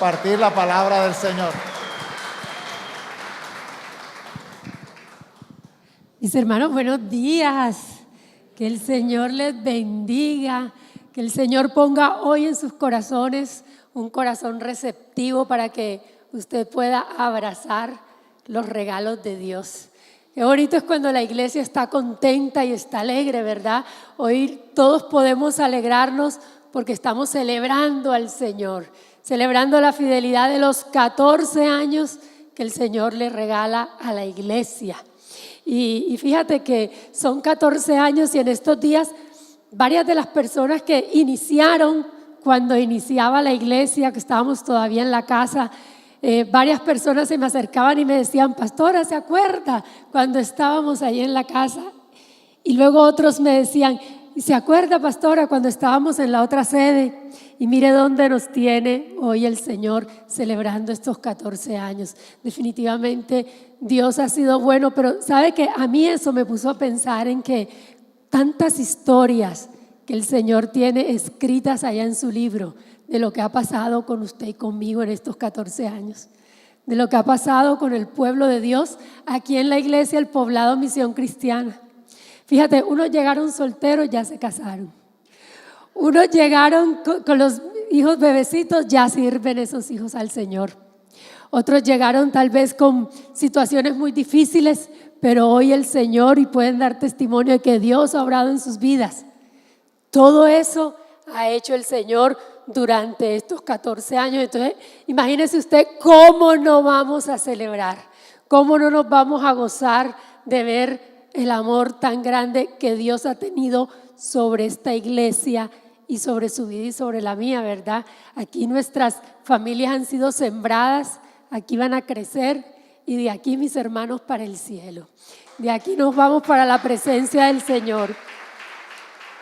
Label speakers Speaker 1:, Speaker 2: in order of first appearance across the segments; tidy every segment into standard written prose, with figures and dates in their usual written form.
Speaker 1: compartir la palabra del Señor.
Speaker 2: Mis hermanos, buenos días. Que el Señor les bendiga. Que el Señor ponga hoy en sus corazones un corazón receptivo para que usted pueda abrazar los regalos de Dios. Qué bonito es cuando la iglesia está contenta y está alegre, ¿verdad? Hoy todos podemos alegrarnos porque estamos celebrando al Señor, celebrando la fidelidad de los 14 años que el Señor le regala a la iglesia. Y fíjate que son 14 años y en estos días varias de las personas que iniciaron cuando iniciaba la iglesia, que estábamos todavía en la casa, varias personas se me acercaban y me decían: pastora, ¿se acuerda cuando estábamos ahí en la casa? Y luego otros me decían: ¿se acuerda, pastora, cuando estábamos en la otra sede? Y mire dónde nos tiene hoy el Señor celebrando estos 14 años. Definitivamente Dios ha sido bueno, pero ¿sabe qué? A mí eso me puso a pensar en que tantas historias que el Señor tiene escritas allá en su libro de lo que ha pasado con usted y conmigo en estos 14 años, de lo que ha pasado con el pueblo de Dios aquí en la iglesia, el Poblado Misión Cristiana. Fíjate, unos llegaron solteros, ya se casaron. Unos llegaron con los hijos bebecitos, ya sirven esos hijos al Señor. Otros llegaron tal vez con situaciones muy difíciles, pero hoy el Señor, y pueden dar testimonio de que Dios ha obrado en sus vidas. Todo eso ha hecho el Señor durante estos 14 años. Entonces, imagínese usted cómo no vamos a celebrar, cómo no nos vamos a gozar de ver el amor tan grande que Dios ha tenido sobre esta iglesia y sobre su vida y sobre la mía, ¿verdad? Aquí nuestras familias han sido sembradas, aquí van a crecer y de aquí, mis hermanos, para el cielo. De aquí nos vamos para la presencia del Señor.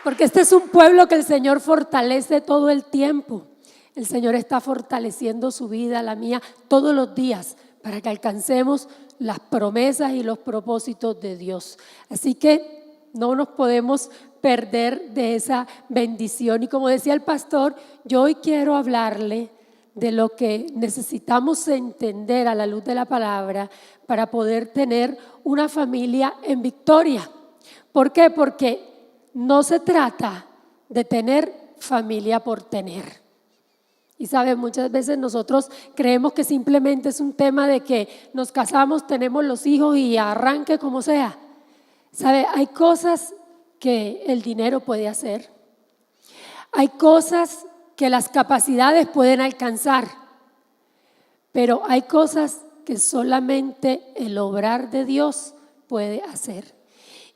Speaker 2: Porque este es un pueblo que el Señor fortalece todo el tiempo. El Señor está fortaleciendo su vida, la mía, todos los días para que alcancemos las promesas y los propósitos de Dios. Así que no nos podemos perder de esa bendición. Y como decía el pastor, yo hoy quiero hablarle de lo que necesitamos entender a la luz de la palabra para poder tener una familia en victoria. ¿Por qué? Porque no se trata de tener familia por tener. Y sabe, muchas veces nosotros creemos que simplemente es un tema de que nos casamos, tenemos los hijos y arranque como sea. Sabe, hay cosas que el dinero puede hacer. Hay cosas que las capacidades pueden alcanzar. Pero hay cosas que solamente el obrar de Dios puede hacer.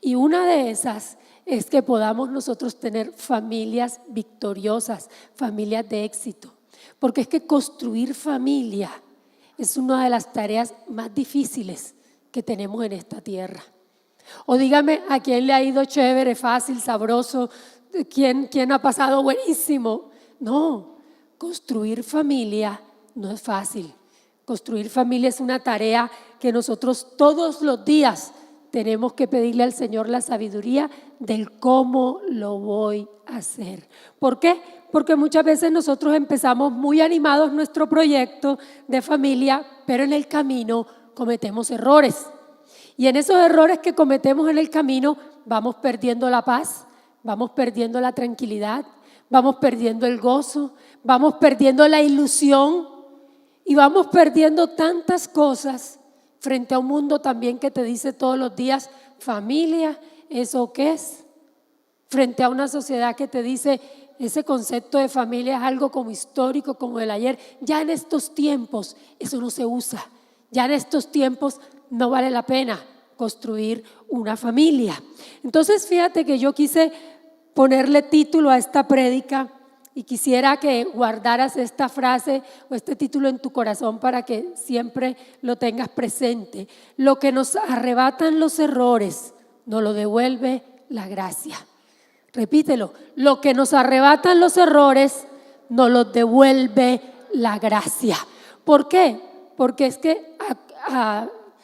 Speaker 2: Y una de esas es que podamos nosotros tener familias victoriosas, familias de éxito. Porque es que construir familia es una de las tareas más difíciles que tenemos en esta tierra. O dígame, ¿a quién le ha ido chévere, fácil, sabroso? ¿Quién ha pasado buenísimo? No, construir familia no es fácil. Construir familia es una tarea que nosotros todos los días tenemos que pedirle al Señor la sabiduría del cómo lo voy a hacer. ¿Por qué? Porque muchas veces nosotros empezamos muy animados nuestro proyecto de familia, pero en el camino cometemos errores. Y en esos errores que cometemos en el camino vamos perdiendo la paz, vamos perdiendo la tranquilidad, vamos perdiendo el gozo, vamos perdiendo la ilusión y vamos perdiendo tantas cosas frente a un mundo también que te dice todos los días: familia, ¿eso qué es? Frente a una sociedad que te dice: ese concepto de familia es algo como histórico, como del ayer. Ya en estos tiempos eso no se usa. Ya en estos tiempos no vale la pena construir una familia. Entonces fíjate que yo quise ponerle título a esta prédica y quisiera que guardaras esta frase o este título en tu corazón para que siempre lo tengas presente. Lo que nos arrebatan los errores nos lo devuelve la gracia. Repítelo, lo que nos arrebatan los errores nos los devuelve la gracia. ¿Por qué? Porque es que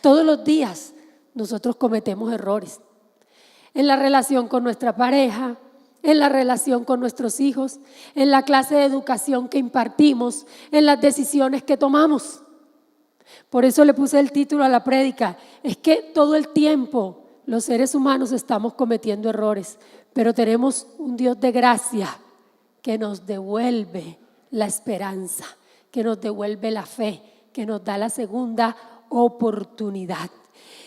Speaker 2: todos los días nosotros cometemos errores en la relación con nuestra pareja, en la relación con nuestros hijos, en la clase de educación que impartimos, en las decisiones que tomamos. Por eso le puse el título a la prédica, es que todo el tiempo los seres humanos estamos cometiendo errores, pero tenemos un Dios de gracia que nos devuelve la esperanza, que nos devuelve la fe, que nos da la segunda oportunidad.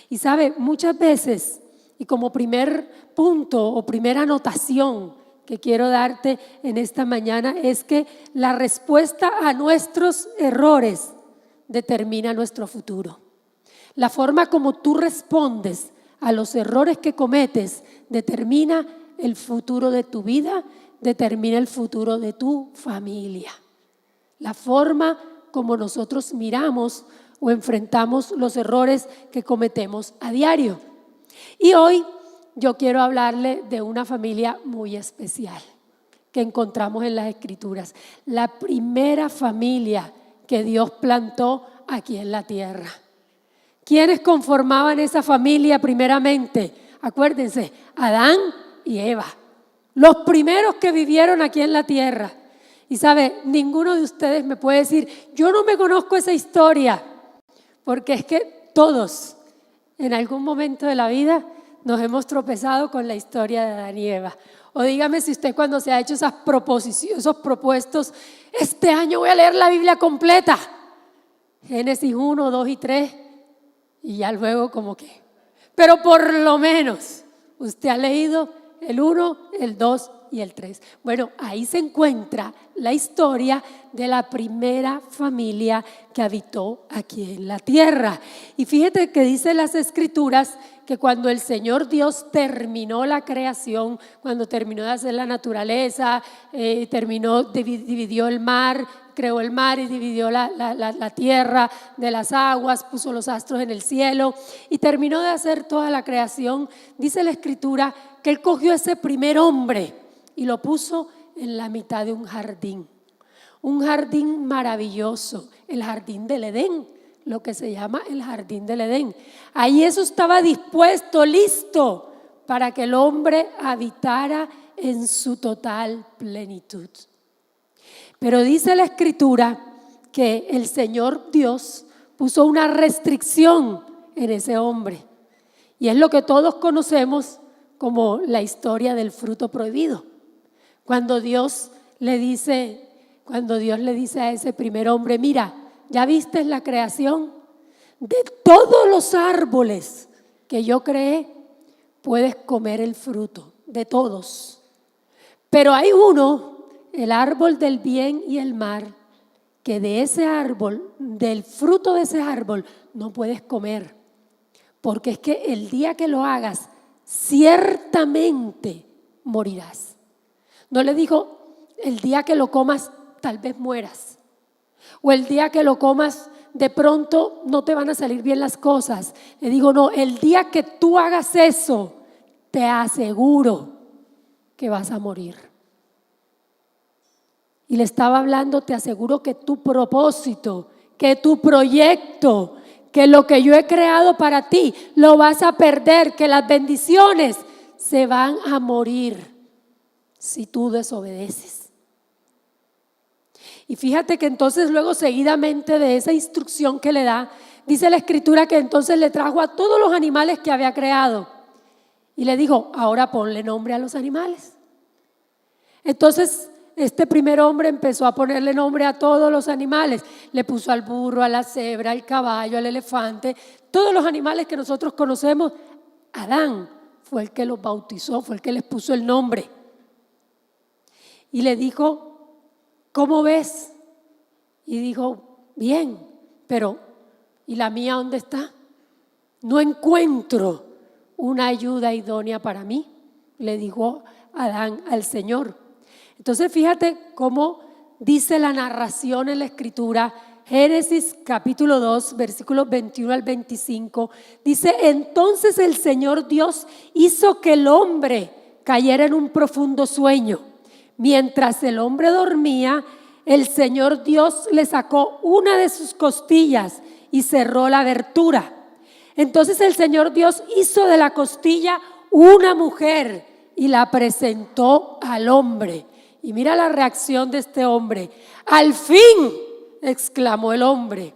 Speaker 2: Y sabe, muchas veces, y como primer punto o primera anotación que quiero darte en esta mañana, es que la respuesta a nuestros errores determina nuestro futuro. La forma como tú respondes a los errores que cometes determina el futuro de tu vida, determina el futuro de tu familia. La forma como nosotros miramos o enfrentamos los errores que cometemos a diario. Y hoy yo quiero hablarle de una familia muy especial que encontramos en las Escrituras. La primera familia que Dios plantó aquí en la tierra. ¿Quiénes conformaban esa familia primeramente? Acuérdense, Adán y Eva. Los primeros que vivieron aquí en la tierra. Y sabe, ninguno de ustedes me puede decir, yo no me conozco esa historia. Porque es que todos en algún momento de la vida nos hemos tropezado con la historia de Adán y Eva. O dígame si usted cuando se ha hecho esas proposiciones, esos propuestos, este año voy a leer la Biblia completa. Génesis 1, 2 y 3 y ya luego como que. Pero por lo menos usted ha leído el 1, el 2 y el 3. Bueno, ahí se encuentra la historia de la primera familia que habitó aquí en la tierra. Y fíjate que dice las Escrituras que cuando el Señor Dios terminó la creación, cuando terminó de hacer la naturaleza, dividió el mar, creó el mar y dividió la tierra de las aguas, puso los astros en el cielo y terminó de hacer toda la creación, dice la Escritura que Él cogió ese primer hombre y lo puso en la mitad de un jardín maravilloso, el jardín del Edén, lo que se llama el jardín del Edén. Ahí eso estaba dispuesto, listo, para que el hombre habitara en su total plenitud. Pero dice la Escritura que el Señor Dios puso una restricción en ese hombre. Y es lo que todos conocemos como la historia del fruto prohibido. Cuando Dios le dice a ese primer hombre, mira, ¿ya viste la creación? De todos los árboles que yo creé, puedes comer el fruto, de todos. Pero hay uno, el árbol del bien y el mal, que de ese árbol, del fruto de ese árbol, no puedes comer. Porque es que el día que lo hagas, ciertamente morirás. No le dijo, el día que lo comas, tal vez mueras. O el día que lo comas, de pronto no te van a salir bien las cosas. Le digo, no, el día que tú hagas eso, te aseguro que vas a morir. Y le estaba hablando, te aseguro que tu propósito, que tu proyecto, que lo que yo he creado para ti, lo vas a perder, que las bendiciones se van a morir si tú desobedeces. Y fíjate que entonces luego seguidamente de esa instrucción que le da, dice la Escritura que entonces le trajo a todos los animales que había creado y le dijo, ahora ponle nombre a los animales. Entonces este primer hombre empezó a ponerle nombre a todos los animales. Le puso al burro, a la cebra, al caballo, al elefante, todos los animales que nosotros conocemos. Adán fue el que los bautizó, fue el que les puso el nombre. Y le dijo, ¿cómo ves? Y dijo, bien, pero ¿y la mía dónde está? No encuentro una ayuda idónea para mí, le dijo Adán al Señor. Entonces fíjate cómo dice la narración en la Escritura, Génesis capítulo 2, versículos 21 al 25, dice, entonces el Señor Dios hizo que el hombre cayera en un profundo sueño. Mientras el hombre dormía, el Señor Dios le sacó una de sus costillas y cerró la abertura. Entonces el Señor Dios hizo de la costilla una mujer y la presentó al hombre. Y mira la reacción de este hombre. ¡Al fin!, exclamó el hombre.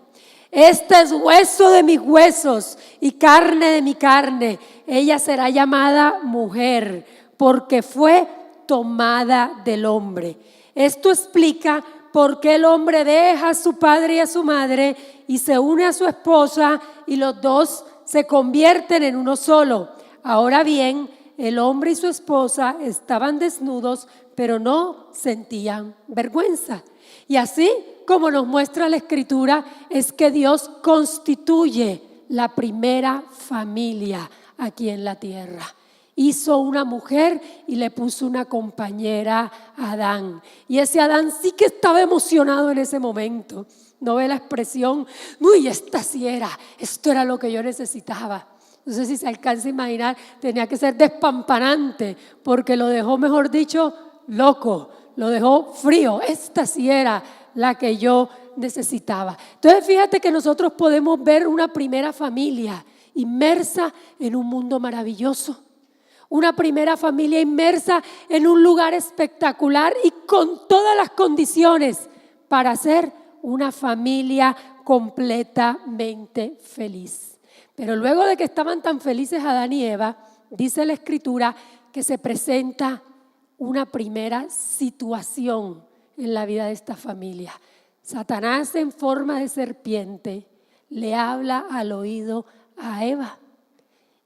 Speaker 2: Este es hueso de mis huesos y carne de mi carne. Ella será llamada mujer porque fue tomada del hombre. Esto explica por qué el hombre deja a su padre y a su madre y se une a su esposa y los dos se convierten en uno solo. Ahora bien, el hombre y su esposa estaban desnudos, pero no sentían vergüenza. Y así como nos muestra la Escritura, es que Dios constituye la primera familia aquí en la tierra. Hizo una mujer y le puso una compañera a Adán. Y ese Adán sí que estaba emocionado en ese momento. ¿No ve la expresión? Uy, esta sí era, esto era lo que yo necesitaba. No sé si se alcanza a imaginar, tenía que ser despampanante porque lo dejó, mejor dicho, loco, lo dejó frío. Esta sí era la que yo necesitaba. Entonces fíjate que nosotros podemos ver una primera familia inmersa en un mundo maravilloso. Una primera familia inmersa en un lugar espectacular y con todas las condiciones para ser una familia completamente feliz. Pero luego de que estaban tan felices Adán y Eva, dice la Escritura que se presenta una primera situación en la vida de esta familia. Satanás en forma de serpiente le habla al oído a Eva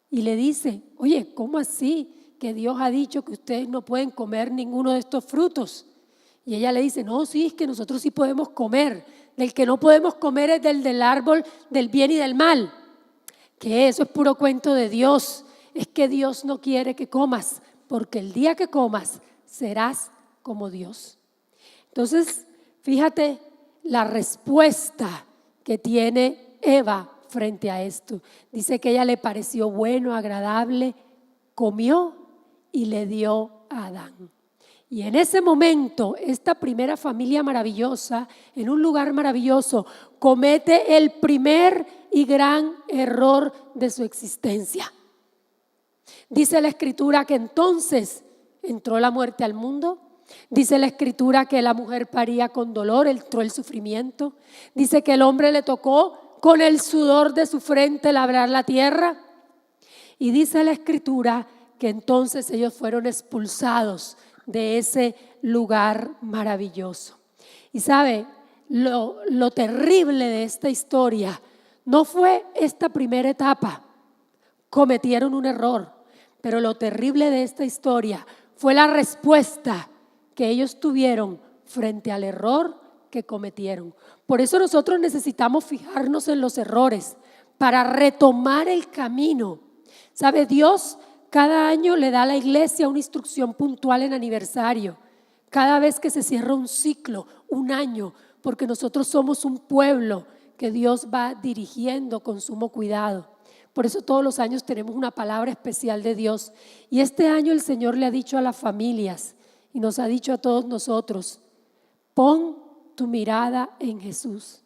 Speaker 2: y le dice: oye, ¿cómo así que Dios ha dicho que ustedes no pueden comer ninguno de estos frutos? Y ella le dice: no, sí, es que nosotros sí podemos comer. Del que no podemos comer es del árbol del bien y del mal. Que eso es puro cuento de Dios. Es que Dios no quiere que comas, porque el día que comas serás como Dios. Entonces, fíjate la respuesta que tiene Eva frente a esto. Dice que a ella le pareció bueno, agradable, comió y le dio a Adán. Y en ese momento, esta primera familia maravillosa, en un lugar maravilloso, comete el primer y gran error de su existencia. Dice la Escritura que entonces entró la muerte al mundo. Dice la Escritura que la mujer paría con dolor, entró el sufrimiento. Dice que el hombre le tocó con el sudor de su frente labrar la tierra. Y dice la Escritura que entonces ellos fueron expulsados de ese lugar maravilloso. Y sabe, lo terrible de esta historia no fue esta primera etapa. Cometieron un error, pero lo terrible de esta historia fue la respuesta que ellos tuvieron frente al error que cometieron. Por eso nosotros necesitamos fijarnos en los errores para retomar el camino. ¿Sabe? Dios cada año le da a la iglesia una instrucción puntual en aniversario. Cada vez que se cierra un ciclo, un año, porque nosotros somos un pueblo que Dios va dirigiendo con sumo cuidado. Por eso todos los años tenemos una palabra especial de Dios. Y este año el Señor le ha dicho a las familias y nos ha dicho a todos nosotros: pon tu mirada en Jesús,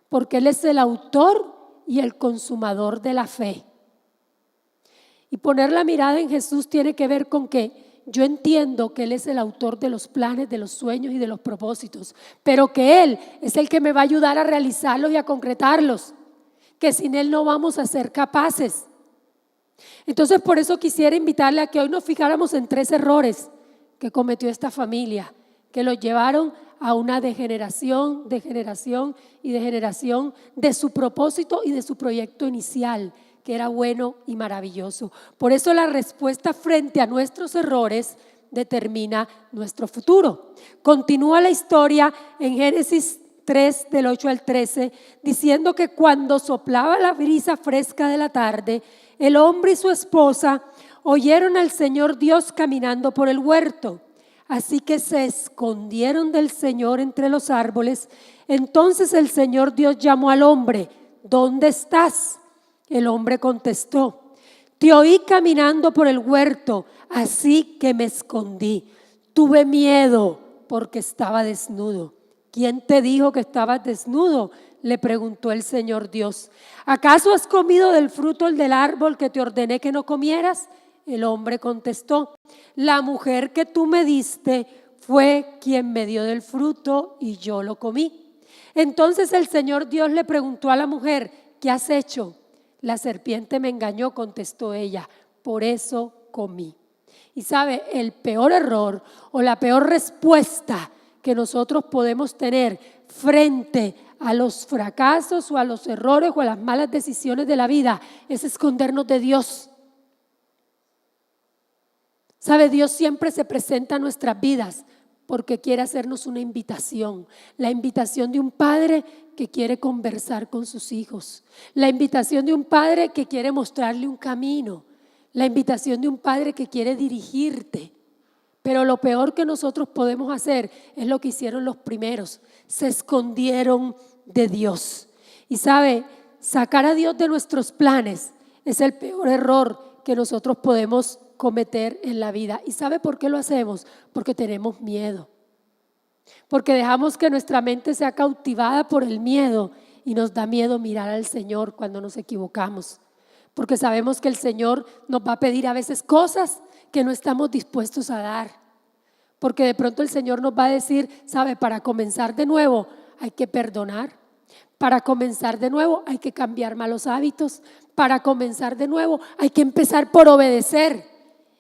Speaker 2: porque Él es el autor y el consumador de la fe. Y poner la mirada en Jesús tiene que ver con que yo entiendo que Él es el autor de los planes, de los sueños y de los propósitos, pero que Él es el que me va a ayudar a realizarlos y a concretarlos, que sin Él no vamos a ser capaces. Entonces, por eso quisiera invitarle a que hoy nos fijáramos en 3 errores que cometió esta familia, que los llevaron a una degeneración de su propósito y de su proyecto inicial, que era bueno y maravilloso. Por eso la respuesta frente a nuestros errores determina nuestro futuro. Continúa la historia en Génesis 3, del 8 al 13, diciendo que cuando soplaba la brisa fresca de la tarde, el hombre y su esposa oyeron al Señor Dios caminando por el huerto. Así que se escondieron del Señor entre los árboles. Entonces el Señor Dios llamó al hombre: ¿dónde estás? El hombre contestó: te oí caminando por el huerto, así que me escondí. Tuve miedo porque estaba desnudo. ¿Quién te dijo que estabas desnudo?, le preguntó el Señor Dios. ¿Acaso has comido del fruto del árbol que te ordené que no comieras? El hombre contestó: la mujer que tú me diste fue quien me dio del fruto y yo lo comí. Entonces el Señor Dios le preguntó a la mujer: ¿qué has hecho? La serpiente me engañó, contestó ella, por eso comí. Y sabe, el peor error o la peor respuesta que nosotros podemos tener frente a los fracasos o a los errores o a las malas decisiones de la vida es escondernos de Dios. Sabe, Dios siempre se presenta a nuestras vidas porque quiere hacernos una invitación. La invitación de un padre que quiere conversar con sus hijos. La invitación de un padre que quiere mostrarle un camino. La invitación de un padre que quiere dirigirte. Pero lo peor que nosotros podemos hacer es lo que hicieron los primeros. Se escondieron de Dios. Y sabe, sacar a Dios de nuestros planes es el peor error que nosotros podemos cometer en la vida. ¿Y sabe por qué lo hacemos? Porque tenemos miedo. Porque dejamos que nuestra mente sea cautivada por el miedo y nos da miedo mirar al Señor cuando nos equivocamos. Porque sabemos que el Señor nos va a pedir a veces cosas que no estamos dispuestos a dar. Porque de pronto el Señor nos va a decir, sabe, para comenzar de nuevo hay que perdonar. Para comenzar de nuevo hay que cambiar malos hábitos. Para comenzar de nuevo hay que empezar por obedecer.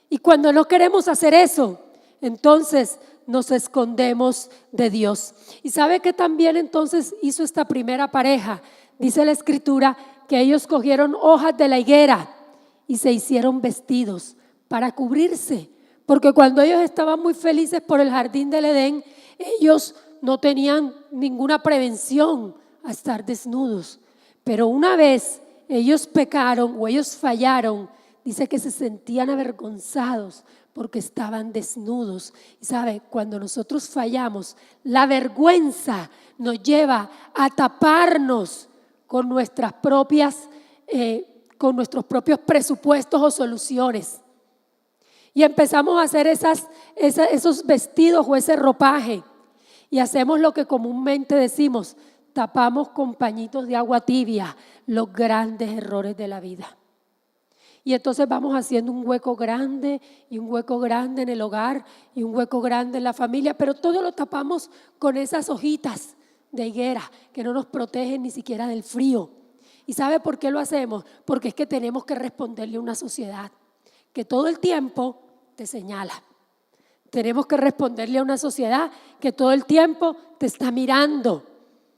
Speaker 2: Y cuando no queremos hacer eso, entonces nos escondemos de Dios. Y sabe que también entonces hizo esta primera pareja. Dice la Escritura que ellos cogieron hojas de la higuera y se hicieron vestidos para cubrirse. Porque cuando ellos estaban muy felices por el jardín del Edén, ellos no tenían ninguna prevención a estar desnudos. Pero una vez ellos pecaron o ellos fallaron, dice que se sentían avergonzados porque estaban desnudos. Y sabe, cuando nosotros fallamos, la vergüenza nos lleva a taparnos con nuestros propios presupuestos o soluciones. Y empezamos a hacer esos vestidos o ese ropaje. Y hacemos lo que comúnmente decimos, tapamos con pañitos de agua tibia los grandes errores de la vida. Y entonces vamos haciendo un hueco grande y un hueco grande en el hogar y un hueco grande en la familia, pero todo lo tapamos con esas hojitas de higuera que no nos protegen ni siquiera del frío. ¿Y sabe por qué lo hacemos? Porque es que tenemos que responderle a una sociedad que todo el tiempo te señala. Tenemos que responderle a una sociedad que todo el tiempo te está mirando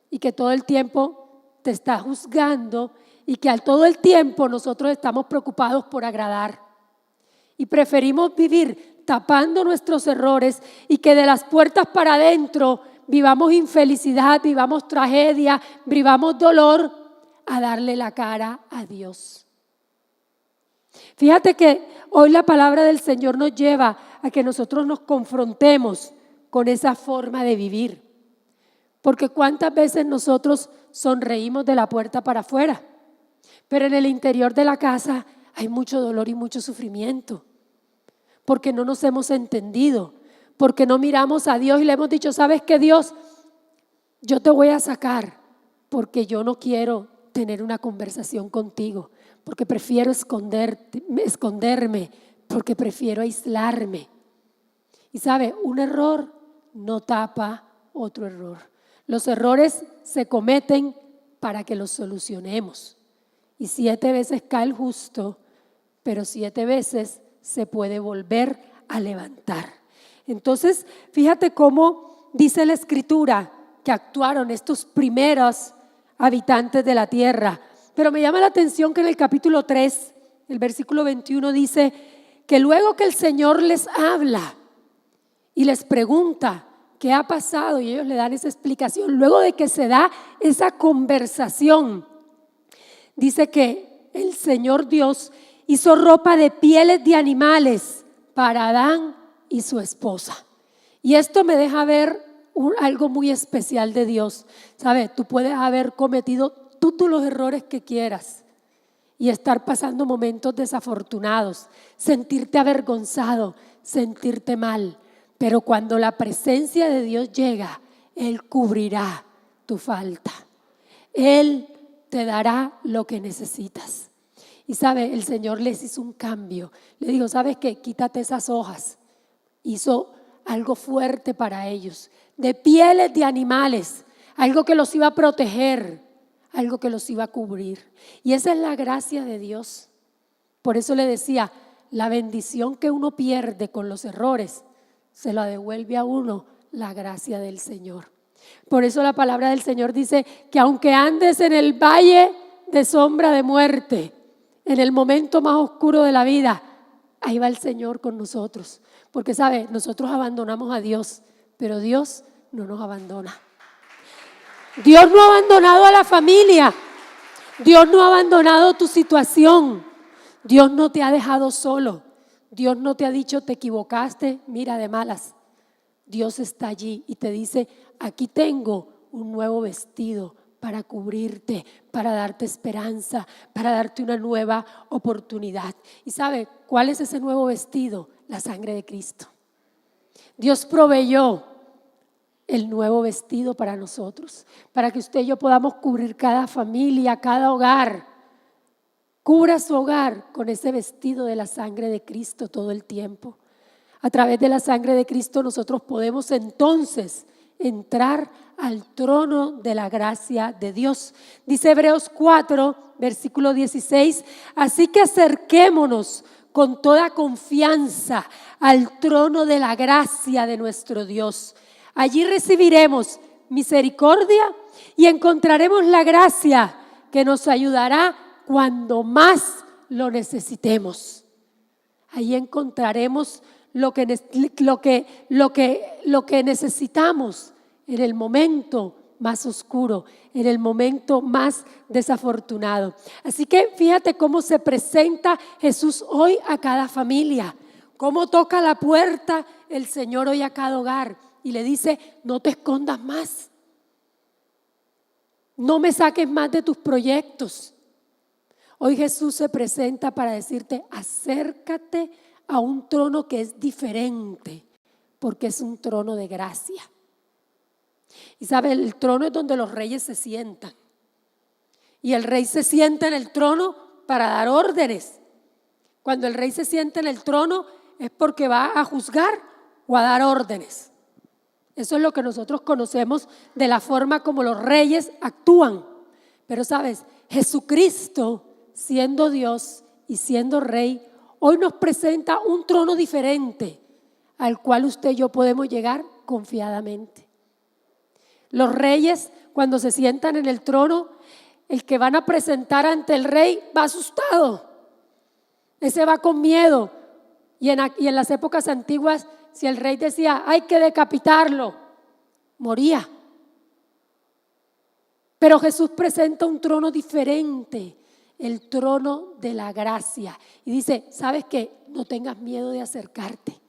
Speaker 2: y que todo el tiempo te está juzgando y que todo el tiempo nosotros estamos preocupados por agradar. Y preferimos vivir tapando nuestros errores y que de las puertas para adentro vivamos infelicidad, vivamos tragedia, vivamos dolor, a darle la cara a Dios. Fíjate que hoy la palabra del Señor nos lleva a que nosotros nos confrontemos con esa forma de vivir. Porque cuántas veces nosotros sonreímos de la puerta para afuera, pero en el interior de la casa hay mucho dolor y mucho sufrimiento. Porque no nos hemos entendido, porque no miramos a Dios y le hemos dicho, ¿sabes qué, Dios? Yo te voy a sacar porque yo no quiero tener una conversación contigo, porque prefiero esconderme, porque prefiero aislarme. Y sabe, un error no tapa otro error. Los errores se cometen para que los solucionemos. Y 7 veces cae el justo, pero 7 veces se puede volver a levantar. Entonces, fíjate cómo dice la Escritura que actuaron estos primeros habitantes de la tierra. Pero me llama la atención que en el capítulo 3, el versículo 21 dice que luego que el Señor les habla y les pregunta qué ha pasado y ellos le dan esa explicación, luego de que se da esa conversación, dice que el Señor Dios hizo ropa de pieles de animales para Adán y su esposa. Y esto me deja ver algo muy especial de Dios. ¿Sabes? Tú puedes haber cometido todos los errores que quieras y estar pasando momentos desafortunados, sentirte avergonzado, sentirte mal. Pero cuando la presencia de Dios llega, Él cubrirá tu falta. Él te dará lo que necesitas. Y sabe, el Señor les hizo un cambio. Le dijo, ¿sabes qué? Quítate esas hojas. Hizo algo fuerte para ellos, de pieles de animales, algo que los iba a proteger, algo que los iba a cubrir. Y esa es la gracia de Dios. Por eso le decía, la bendición que uno pierde con los errores, se la devuelve a uno la gracia del Señor. Por eso la palabra del Señor dice que aunque andes en el valle de sombra de muerte, en el momento más oscuro de la vida, ahí va el Señor con nosotros. Porque sabe, nosotros abandonamos a Dios, pero Dios no nos abandona. Dios no ha abandonado a la familia. Dios no ha abandonado tu situación. Dios no te ha dejado solo. Dios no te ha dicho te equivocaste, mira de malas. Dios está allí y te dice, aquí tengo un nuevo vestido para cubrirte, para darte esperanza, para darte una nueva oportunidad. ¿Y sabe cuál es ese nuevo vestido? La sangre de Cristo. Dios proveyó el nuevo vestido para nosotros, para que usted y yo podamos cubrir cada familia, cada hogar. Cubra su hogar con ese vestido de la sangre de Cristo todo el tiempo. A través de la sangre de Cristo nosotros podemos entonces entrar al trono de la gracia de Dios. Dice Hebreos 4, versículo 16, así que acerquémonos con toda confianza al trono de la gracia de nuestro Dios. Allí recibiremos misericordia y encontraremos la gracia que nos ayudará cuando más lo necesitemos. Allí encontraremos lo que necesitamos en el momento más oscuro, en el momento más desafortunado. Así que fíjate cómo se presenta Jesús hoy a cada familia, cómo toca la puerta el Señor hoy a cada hogar y le dice, no te escondas más, no me saques más de tus proyectos. Hoy Jesús se presenta para decirte, acércate a un trono que es diferente, porque es un trono de gracia. Y sabe, el trono es donde los reyes se sientan. Y el rey se sienta en el trono para dar órdenes. Cuando el rey se sienta en el trono es porque va a juzgar o a dar órdenes. Eso es lo que nosotros conocemos de la forma como los reyes actúan. Pero sabes, Jesucristo, siendo Dios y siendo rey, hoy nos presenta un trono diferente al cual usted y yo podemos llegar confiadamente. Los reyes, cuando se sientan en el trono, el que van a presentar ante el rey va asustado. Ese va con miedo. Y en las épocas antiguas, si el rey decía, hay que decapitarlo, moría. Pero Jesús presenta un trono diferente, el trono de la gracia. Y dice, ¿sabes qué? No tengas miedo de acercarte.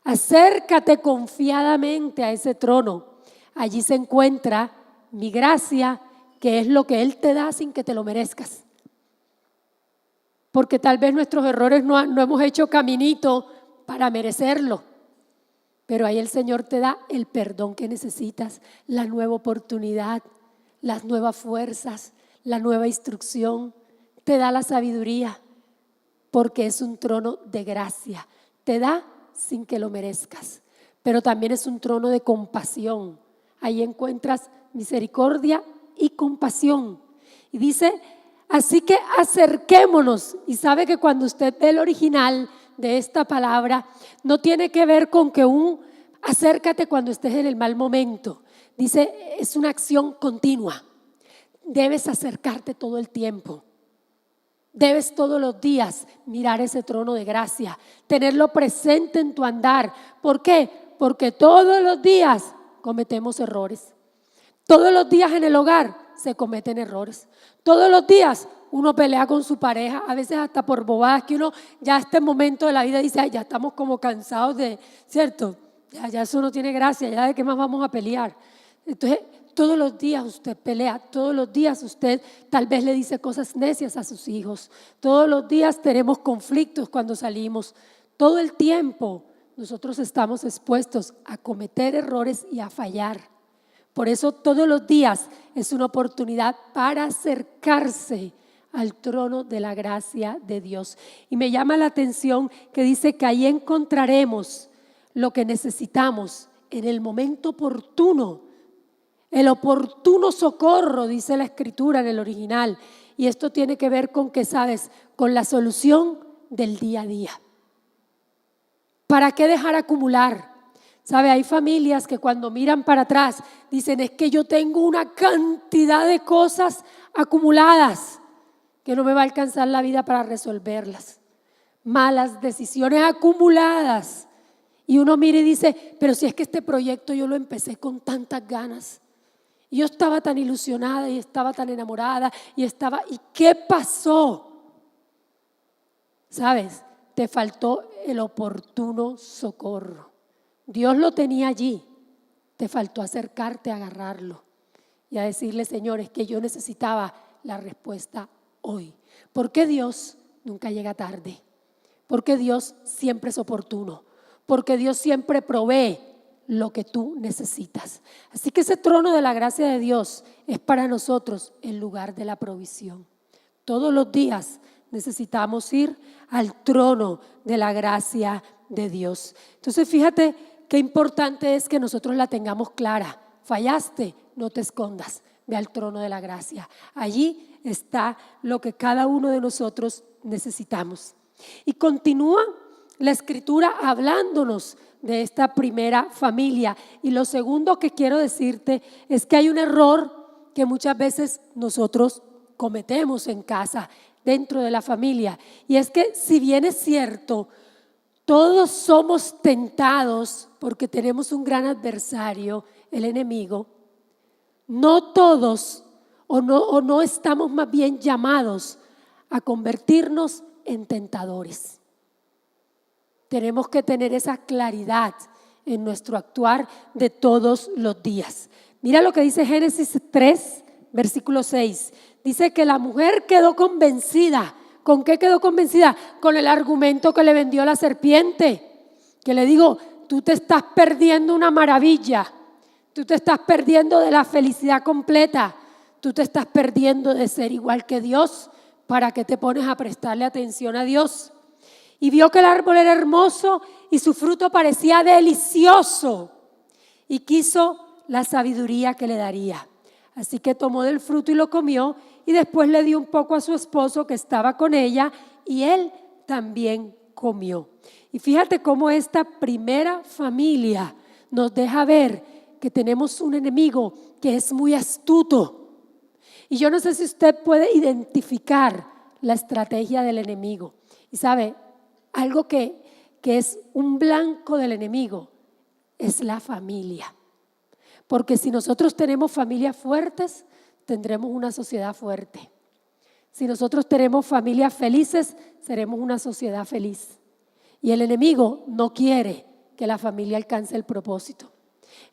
Speaker 2: Acércate confiadamente a ese trono. Allí se encuentra mi gracia, que es lo que Él te da sin que te lo merezcas. Porque tal vez nuestros errores no hemos hecho caminito para merecerlo. Pero ahí el Señor te da el perdón que necesitas, la nueva oportunidad, las nuevas fuerzas, la nueva instrucción. Te da la sabiduría, porque es un trono de gracia. Te da sin que lo merezcas. Pero también es un trono de compasión. Ahí encuentras misericordia y compasión. Y dice, así que acerquémonos. Y sabe que cuando usted ve el original de esta palabra, no tiene que ver con que acércate cuando estés en el mal momento. Dice, es una acción continua. Debes acercarte todo el tiempo. Debes todos los días mirar ese trono de gracia, tenerlo presente en tu andar. ¿Por qué? Porque todos los días cometemos errores. Todos los días en el hogar se cometen errores. Todos los días uno pelea con su pareja, a veces hasta por bobadas que uno ya a este momento de la vida dice, ay, ya estamos como cansados de, ¿cierto? Ya eso no tiene gracia, ya de qué más vamos a pelear. Entonces, todos los días usted pelea, todos los días usted tal vez le dice cosas necias a sus hijos. Todos los días tenemos conflictos cuando salimos. Todo el tiempo nosotros estamos expuestos a cometer errores y a fallar. Por eso todos los días es una oportunidad para acercarse al trono de la gracia de Dios. Y me llama la atención que dice que ahí encontraremos lo que necesitamos en el momento oportuno. El oportuno socorro, dice la Escritura en el original. Y esto tiene que ver con, ¿qué sabes? Con la solución del día a día. ¿Para qué dejar acumular? ¿Sabe? Hay familias que cuando miran para atrás dicen, es que yo tengo una cantidad de cosas acumuladas que no me va a alcanzar la vida para resolverlas. Malas decisiones acumuladas. Y uno mira y dice, pero si es que este proyecto yo lo empecé con tantas ganas. Y yo estaba tan ilusionada y estaba tan enamorada ¿y qué pasó? ¿Sabes? Te faltó el oportuno socorro. Dios lo tenía allí, te faltó acercarte a agarrarlo y a decirle, Señor, es que yo necesitaba la respuesta hoy. Porque Dios nunca llega tarde, porque Dios siempre es oportuno, porque Dios siempre provee lo que tú necesitas. Así que ese trono de la gracia de Dios es para nosotros el lugar de la provisión. Todos los días necesitamos ir al trono de la gracia de Dios. Entonces fíjate qué importante es que nosotros la tengamos clara. Fallaste, no te escondas, ve al trono de la gracia. Allí está lo que cada uno de nosotros necesitamos. Y continúa la Escritura hablándonos de esta primera familia. Y lo segundo que quiero decirte es que hay un error que muchas veces nosotros cometemos en casa, dentro de la familia. Y es que si bien es cierto, todos somos tentados porque tenemos un gran adversario, el enemigo, no todos o no estamos más bien llamados a convertirnos en tentadores. Tenemos que tener esa claridad en nuestro actuar de todos los días. Mira lo que dice Génesis 3, versículo 6. Dice que la mujer quedó convencida. ¿Con qué quedó convencida? Con el argumento que le vendió la serpiente. Que le digo, tú te estás perdiendo una maravilla. Tú te estás perdiendo de la felicidad completa. Tú te estás perdiendo de ser igual que Dios. ¿Para qué te pones a prestarle atención a Dios? Y vio que el árbol era hermoso y su fruto parecía delicioso. Y quiso la sabiduría que le daría. Así que tomó del fruto y lo comió y después le dio un poco a su esposo que estaba con ella y él también comió. Y fíjate cómo esta primera familia nos deja ver que tenemos un enemigo que es muy astuto. Y yo no sé si usted puede identificar la estrategia del enemigo. Y sabe, algo que es un blanco del enemigo es la familia. Porque si nosotros tenemos familias fuertes, tendremos una sociedad fuerte. Si nosotros tenemos familias felices, seremos una sociedad feliz. Y el enemigo no quiere que la familia alcance el propósito.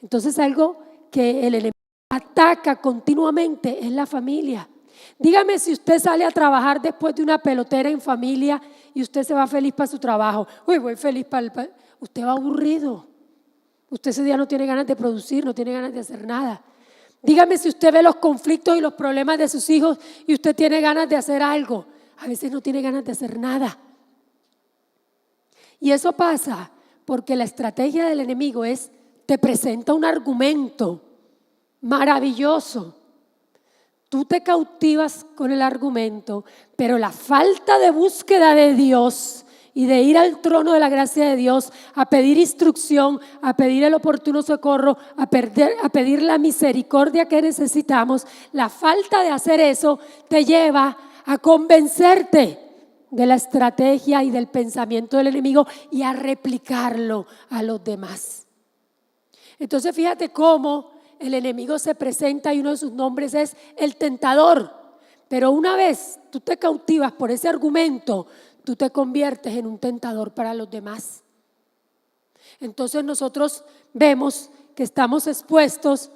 Speaker 2: Entonces algo que el enemigo ataca continuamente es la familia. Dígame si usted sale a trabajar después de una pelotera en familia y usted se va feliz para su trabajo. Uy, voy feliz usted va aburrido. Usted ese día no tiene ganas de producir, no tiene ganas de hacer nada. Dígame si usted ve los conflictos y los problemas de sus hijos y usted tiene ganas de hacer algo. A veces no tiene ganas de hacer nada. Y eso pasa porque la estrategia del enemigo es, te presenta un argumento maravilloso. Tú te cautivas con el argumento, pero la falta de búsqueda de Dios y de ir al trono de la gracia de Dios a pedir instrucción, a pedir el oportuno socorro, a pedir la misericordia que necesitamos, la falta de hacer eso te lleva a convencerte de la estrategia y del pensamiento del enemigo y a replicarlo a los demás. Entonces fíjate cómo el enemigo se presenta y uno de sus nombres es el tentador. Pero una vez tú te cautivas por ese argumento, tú te conviertes en un tentador para los demás. Entonces nosotros vemos que estamos expuestos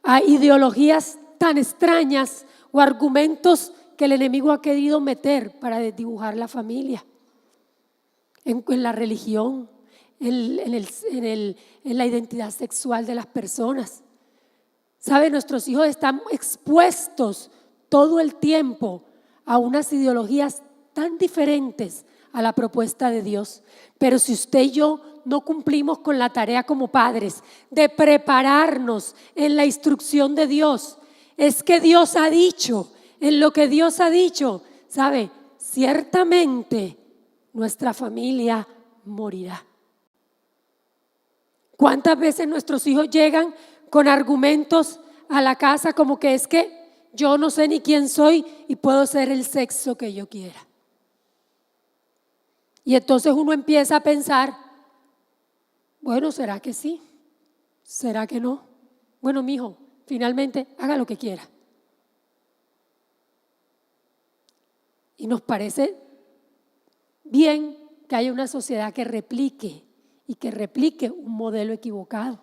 Speaker 2: a ideologías tan extrañas o argumentos que el enemigo ha querido meter para desdibujar la familia, en la religión, en la identidad sexual de las personas. ¿Sabe? Nuestros hijos están expuestos todo el tiempo a unas ideologías tan diferentes a la propuesta de Dios. Pero si usted y yo no cumplimos con la tarea como padres de prepararnos en la instrucción de Dios, es que Dios ha dicho, en lo que Dios ha dicho, ¿sabe? Ciertamente nuestra familia morirá. ¿Cuántas veces nuestros hijos llegan con argumentos a la casa como que es que yo no sé ni quién soy y puedo ser el sexo que yo quiera? Y entonces uno empieza a pensar, bueno, ¿será que sí? ¿Será que no? Bueno, mijo, finalmente haga lo que quiera. Y nos parece bien que haya una sociedad que replique y que replique un modelo equivocado.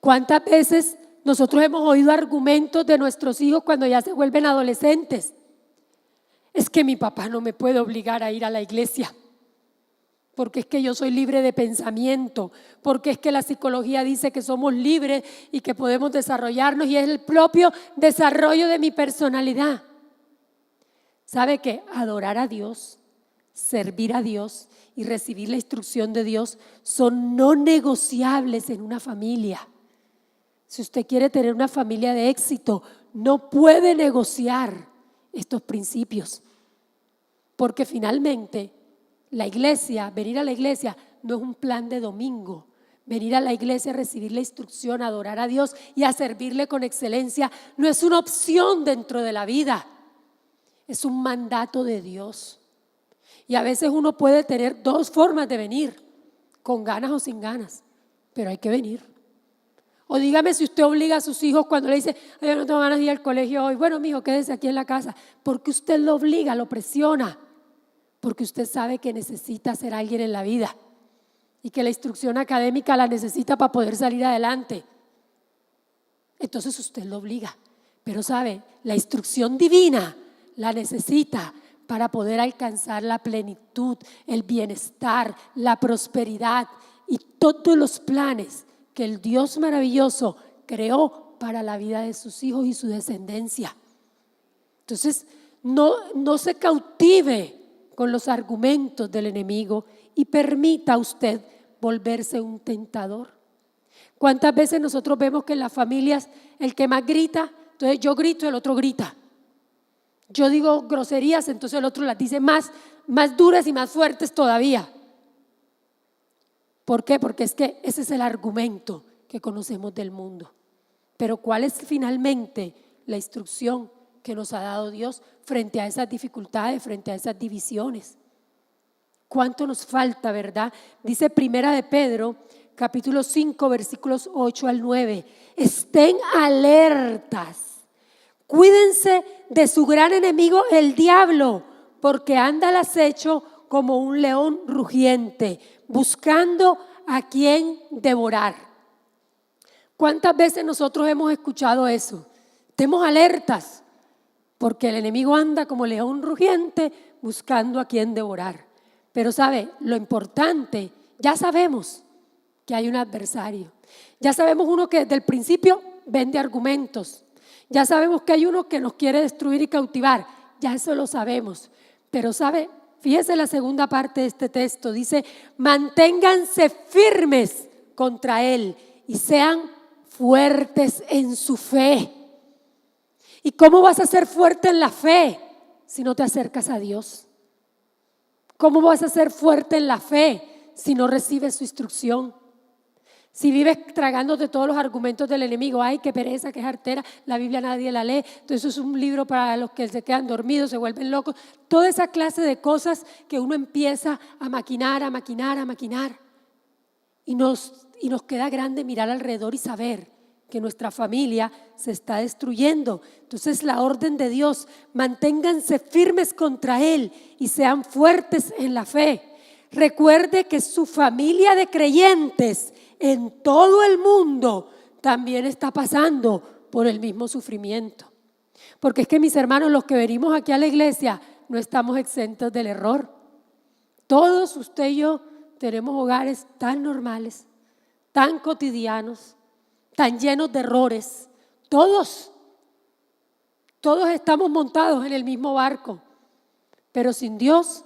Speaker 2: ¿Cuántas veces nosotros hemos oído argumentos de nuestros hijos cuando ya se vuelven adolescentes? Es que mi papá no me puede obligar a ir a la iglesia, porque es que yo soy libre de pensamiento, porque es que la psicología dice que somos libres y que podemos desarrollarnos y es el propio desarrollo de mi personalidad. ¿Sabe qué? Adorar a Dios, servir a Dios y recibir la instrucción de Dios son no negociables en una familia. Si usted quiere tener una familia de éxito, no puede negociar estos principios, porque finalmente la iglesia, venir a la iglesia no es un plan de domingo. Venir a la iglesia a recibir la instrucción, a adorar a Dios y a servirle con excelencia no es una opción dentro de la vida, es un mandato de Dios. Y a veces uno puede tener dos formas de venir, con ganas o sin ganas, pero hay que venir. O dígame si usted obliga a sus hijos cuando le dice, ay, yo no tengo ganas de ir al colegio hoy. Bueno, mijo, quédese aquí en la casa. Porque usted lo obliga, lo presiona. Porque usted sabe que necesita ser alguien en la vida y que la instrucción académica la necesita para poder salir adelante. Entonces usted lo obliga. Pero sabe, la instrucción divina la necesita para poder alcanzar la plenitud, el bienestar, la prosperidad y todos los planes que el Dios maravilloso creó para la vida de sus hijos y su descendencia. Entonces, no se cautive con los argumentos del enemigo y permita a usted volverse un tentador. ¿Cuántas veces nosotros vemos que en las familias el que más grita, entonces yo grito, el otro grita? Yo digo groserías, entonces el otro las dice más duras y más fuertes todavía. ¿Por qué? Porque es que ese es el argumento que conocemos del mundo. Pero ¿cuál es finalmente la instrucción que nos ha dado Dios frente a esas dificultades, frente a esas divisiones? ¿Cuánto nos falta, verdad? Dice Primera de Pedro, capítulo 5, versículos 8 al 9. Estén alertas, cuídense de su gran enemigo el diablo, porque anda al acecho como un león rugiente, buscando a quien devorar. ¿Cuántas veces nosotros hemos escuchado eso? Estemos alertas, porque el enemigo anda como león rugiente, buscando a quien devorar. Pero sabe, lo importante, ya sabemos que hay un adversario. Ya sabemos uno que desde el principio vende argumentos. Ya sabemos que hay uno que nos quiere destruir y cautivar. Ya eso lo sabemos. Pero sabe, fíjese la segunda parte de este texto. Dice, manténganse firmes contra él y sean fuertes en su fe. ¿Y cómo vas a ser fuerte en la fe si no te acercas a Dios? ¿Cómo vas a ser fuerte en la fe si no recibes su instrucción? Si vives tragándote todos los argumentos del enemigo, ay, qué pereza, qué jartera, la Biblia nadie la lee, entonces eso es un libro para los que se quedan dormidos, se vuelven locos, toda esa clase de cosas que uno empieza a maquinar, y nos queda grande mirar alrededor y saber que nuestra familia se está destruyendo. Entonces la orden de Dios, manténganse firmes contra él y sean fuertes en la fe. Recuerde que su familia de creyentes en todo el mundo también está pasando por el mismo sufrimiento. Porque es que, mis hermanos, los que venimos aquí a la iglesia no estamos exentos del error. Todos, usted y yo, tenemos hogares tan normales, tan cotidianos, tan llenos de errores. Todos Todos estamos montados en el mismo barco, pero sin Dios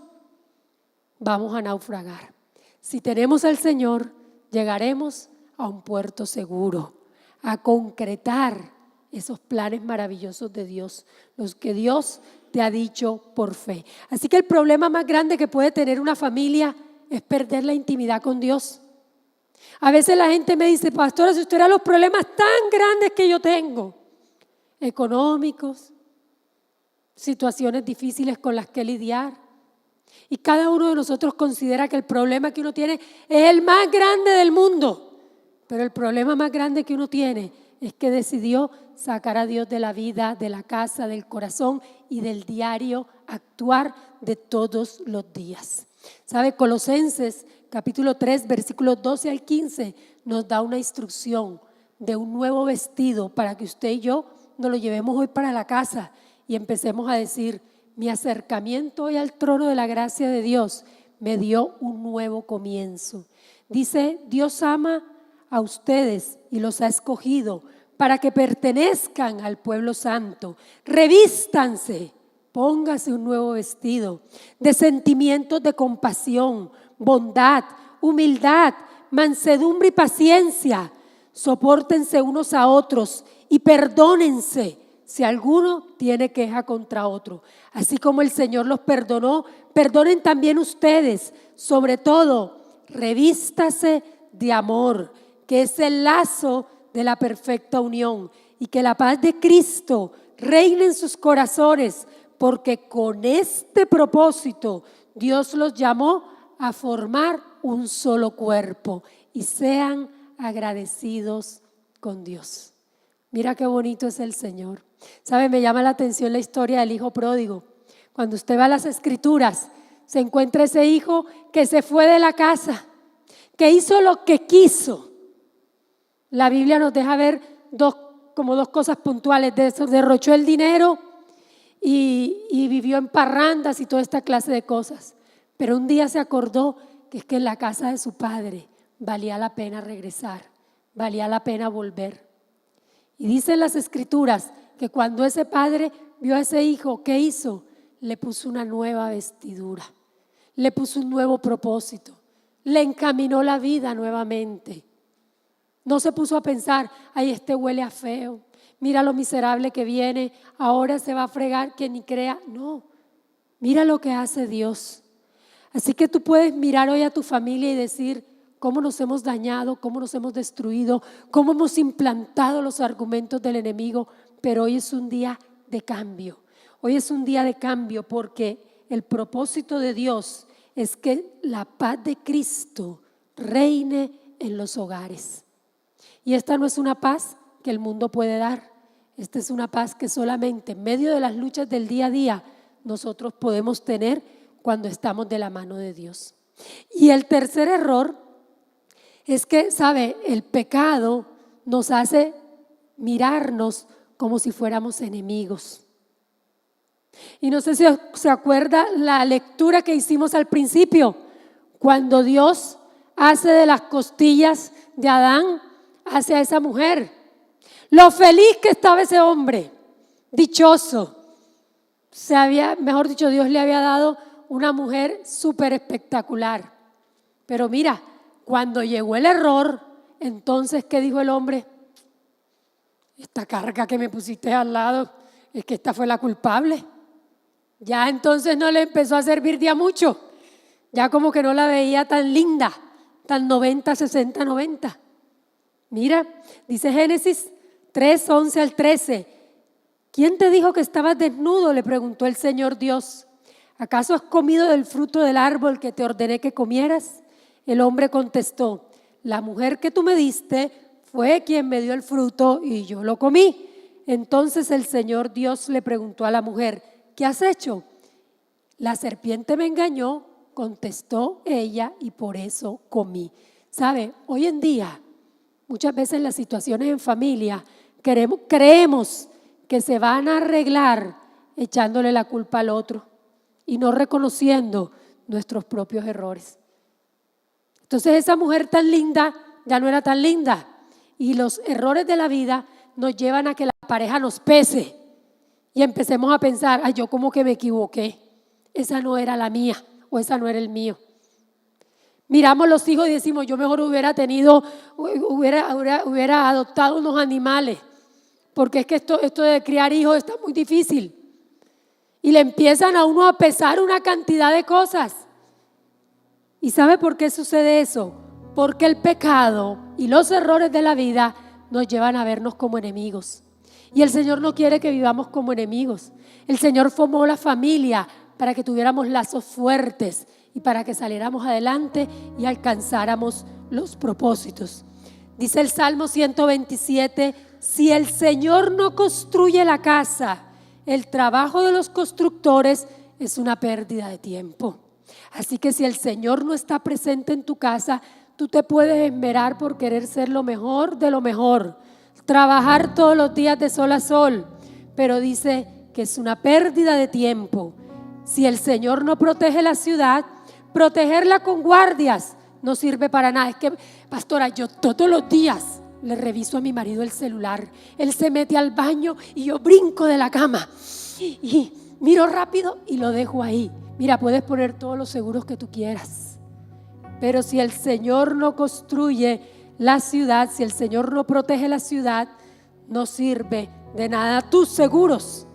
Speaker 2: vamos a naufragar. Si tenemos al Señor, llegaremos a un puerto seguro, a concretar esos planes maravillosos de Dios, los que Dios te ha dicho por fe. Así que el problema más grande que puede tener una familia es perder la intimidad con Dios. A veces la gente me dice: pastora, si usted era los problemas tan grandes que yo tengo, económicos, situaciones difíciles con las que lidiar. Y cada uno de nosotros considera que el problema que uno tiene es el más grande del mundo. Pero el problema más grande que uno tiene es que decidió sacar a Dios de la vida, de la casa, del corazón y del diario actuar de todos los días. ¿Sabe? Colosenses capítulo 3, versículos 12 al 15 nos da una instrucción de un nuevo vestido para que usted y yo nos lo llevemos hoy para la casa y empecemos a decir: mi acercamiento hoy al trono de la gracia de Dios me dio un nuevo comienzo. Dice: Dios ama a ustedes y los ha escogido para que pertenezcan al pueblo santo. Revístanse, póngase un nuevo vestido de sentimientos de compasión, bondad, humildad, mansedumbre y paciencia. Sopórtense unos a otros y perdónense si alguno tiene queja contra otro. Así como el Señor los perdonó, perdonen también ustedes. Sobre todo, revístase de amor, que es el lazo de la perfecta unión, y que la paz de Cristo reine en sus corazones, porque con este propósito Dios los llamó a formar un solo cuerpo, y sean agradecidos con Dios. Mira qué bonito es el Señor. ¿Sabe? Me llama la atención la historia del hijo pródigo. Cuando usted va a las Escrituras, se encuentra ese hijo que se fue de la casa, que hizo lo que quiso. La Biblia nos deja ver dos cosas puntuales de eso: derrochó el dinero y vivió en parrandas y toda esta clase de cosas. Pero un día se acordó que es que en la casa de su padre valía la pena regresar, valía la pena volver. Y dicen las Escrituras que cuando ese padre vio a ese hijo, ¿qué hizo? Le puso una nueva vestidura, le puso un nuevo propósito, le encaminó la vida nuevamente. No se puso a pensar: ay, este huele a feo, mira lo miserable que viene, ahora se va a fregar, que ni crea. No, mira lo que hace Dios. Así que tú puedes mirar hoy a tu familia y decir: cómo nos hemos dañado, cómo nos hemos destruido, cómo hemos implantado los argumentos del enemigo. Pero hoy es un día de cambio. Hoy es un día de cambio, porque el propósito de Dios es que la paz de Cristo reine en los hogares. Y esta no es una paz que el mundo puede dar. Esta es una paz que solamente en medio de las luchas del día a día nosotros podemos tener cuando estamos de la mano de Dios. Y el tercer error es que, ¿sabe? El pecado nos hace mirarnos como si fuéramos enemigos. Y no sé si se acuerda la lectura que hicimos al principio, cuando Dios hace de las costillas de Adán, hace a esa mujer. Lo feliz que estaba ese hombre, dichoso. Mejor dicho, Dios le había dado una mujer súper espectacular. Pero mira, cuando llegó el error, entonces, ¿qué dijo el hombre? Esta carga que me pusiste al lado, es que esta fue la culpable. Ya entonces no le empezó a servir de a mucho. Ya como que no la veía tan linda, tan 90, 60, 90. Mira, dice Génesis 3, 11 al 13. ¿Quién te dijo que estabas desnudo?, le preguntó el Señor Dios. ¿Acaso has comido del fruto del árbol que te ordené que comieras? El hombre contestó: la mujer que tú me diste fue quien me dio el fruto y yo lo comí. Entonces el Señor Dios le preguntó a la mujer: ¿qué has hecho? La serpiente me engañó, contestó ella, y por eso comí. ¿Sabe? Hoy en día, muchas veces las situaciones en familia creemos que se van a arreglar echándole la culpa al otro y no reconociendo nuestros propios errores. Entonces esa mujer tan linda ya no era tan linda, y los errores de la vida nos llevan a que la pareja nos pese y empecemos a pensar, yo como que me equivoqué, esa no era la mía o esa no era el mío. Miramos los hijos y decimos, yo mejor hubiera adoptado unos animales, porque es que esto de criar hijos está muy difícil. Y le empiezan a uno a pesar una cantidad de cosas. ¿Y sabe por qué sucede eso? Porque el pecado y los errores de la vida nos llevan a vernos como enemigos. Y el Señor no quiere que vivamos como enemigos. El Señor formó la familia para que tuviéramos lazos fuertes y para que saliéramos adelante y alcanzáramos los propósitos. Dice el Salmo 127, si el Señor no construye la casa, el trabajo de los constructores es una pérdida de tiempo. Así que si el Señor no está presente en tu casa, tú te puedes esmerar por querer ser lo mejor de lo mejor, trabajar todos los días de sol a sol, pero dice que es una pérdida de tiempo. Si el Señor no protege la ciudad, protegerla con guardias no sirve para nada. Es que, pastora, yo todos los días le reviso a mi marido el celular. Él se mete al baño y yo brinco de la cama y miro rápido y lo dejo ahí. Mira, puedes poner todos los seguros que tú quieras, pero si el Señor no construye la ciudad, si el Señor no protege la ciudad, no sirve de nada tus seguros.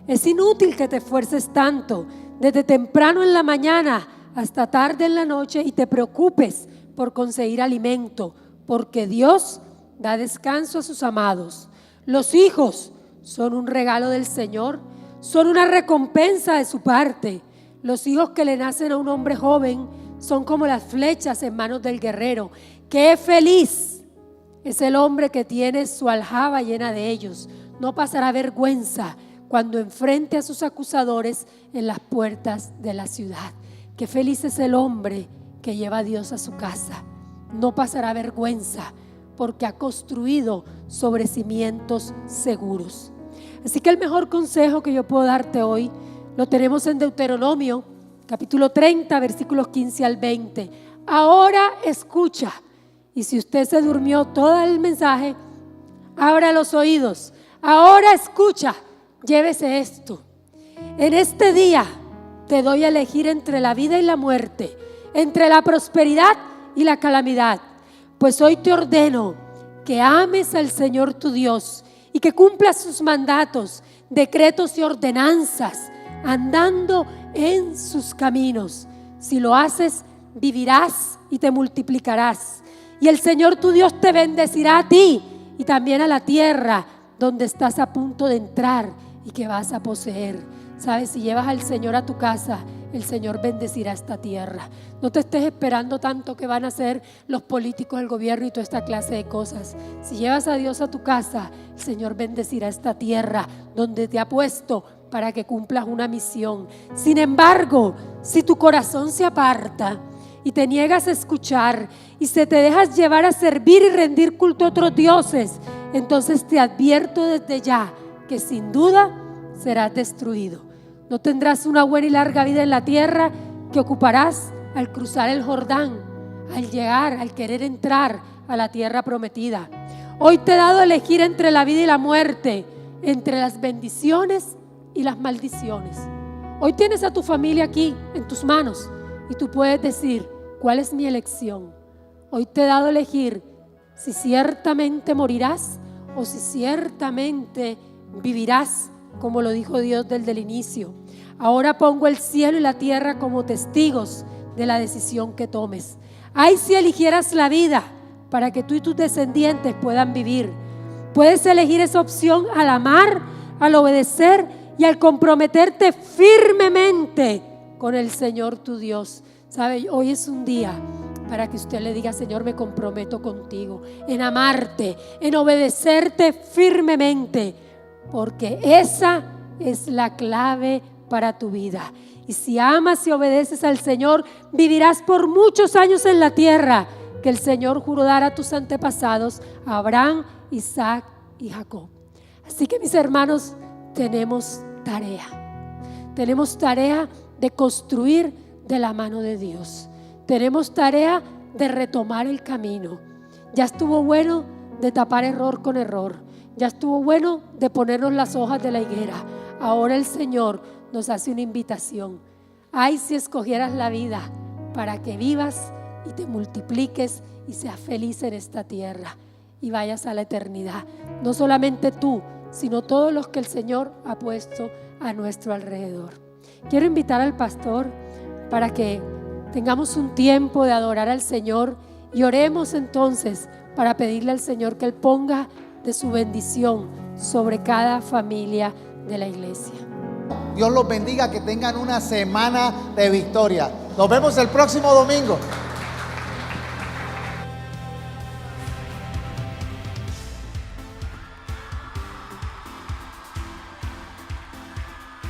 Speaker 2: Es inútil que te esfuerces tanto desde temprano en la mañana hasta tarde en la noche y te preocupes por conseguir alimento, porque Dios da descanso a sus amados. Los hijos son un regalo del Señor, son una recompensa de su parte. Los hijos que le nacen a un hombre joven son como las flechas en manos del guerrero. ¡Qué feliz es el hombre que tiene su aljaba llena de ellos! No pasará vergüenza cuando enfrente a sus acusadores en las puertas de la ciudad. ¡Qué feliz es el hombre que lleva a Dios a su casa! No pasará vergüenza porque ha construido sobre cimientos seguros. Así que el mejor consejo que yo puedo darte hoy lo tenemos en Deuteronomio, capítulo 30, versículos 15 al 20. Ahora escucha. Y si usted se durmió todo el mensaje, abra los oídos. Ahora escucha, llévese esto. En este día te doy a elegir entre la vida y la muerte, entre la prosperidad y la calamidad. Pues hoy te ordeno que ames al Señor tu Dios y que cumplas sus mandatos, decretos y ordenanzas, andando en sus caminos. Si lo haces, vivirás y te multiplicarás. Y el Señor tu Dios te bendecirá a ti y también a la tierra donde estás a punto de entrar y que vas a poseer. Sabes, si llevas al Señor a tu casa, el Señor bendecirá esta tierra. No te estés esperando tanto que van a hacer los políticos, el gobierno y toda esta clase de cosas. Si llevas a Dios a tu casa, el Señor bendecirá esta tierra donde te ha puesto para que cumplas una misión. Sin embargo, si tu corazón se aparta y te niegas a escuchar y se te dejas llevar a servir y rendir culto a otros dioses, entonces te advierto desde ya que sin duda serás destruido. No tendrás una buena y larga vida en la tierra que ocuparás al cruzar el Jordán, al llegar, al querer entrar a la tierra prometida. Hoy te he dado a elegir entre la vida y la muerte, entre las bendiciones y las maldiciones. Hoy tienes a tu familia aquí en tus manos y tú puedes decir, ¿cuál es mi elección? Hoy te he dado a elegir si ciertamente morirás o si ciertamente vivirás, como lo dijo Dios desde el inicio. Ahora pongo el cielo y la tierra como testigos de la decisión que tomes. Ay, si eligieras la vida para que tú y tus descendientes puedan vivir. Puedes elegir esa opción al amar, al obedecer y al comprometerte firmemente con el Señor tu Dios. ¿Sabe? Hoy es un día para que usted le diga, Señor, me comprometo contigo en amarte, en obedecerte firmemente, porque esa es la clave para tu vida. Y si amas y obedeces al Señor, vivirás por muchos años en la tierra que el Señor juró dar a tus antepasados, a Abraham, Isaac y Jacob. Así que, mis hermanos, tenemos tarea. Tenemos tarea de construir de la mano de Dios. Tenemos tarea de retomar el camino. Ya estuvo bueno de tapar error con error. Ya estuvo bueno de ponernos las hojas de la higuera. ahora el Señor nos hace una invitación. Ay, si escogieras la vida para que vivas y te multipliques y seas feliz en esta tierra y vayas a la eternidad. No solamente tú, sino todos los que el Señor ha puesto a nuestro alrededor. Quiero invitar al pastor para que tengamos un tiempo de adorar al Señor y oremos entonces para pedirle al Señor que Él ponga de su bendición sobre cada familia de la iglesia.
Speaker 1: Dios los bendiga, que tengan una semana de victoria. Nos vemos el próximo domingo.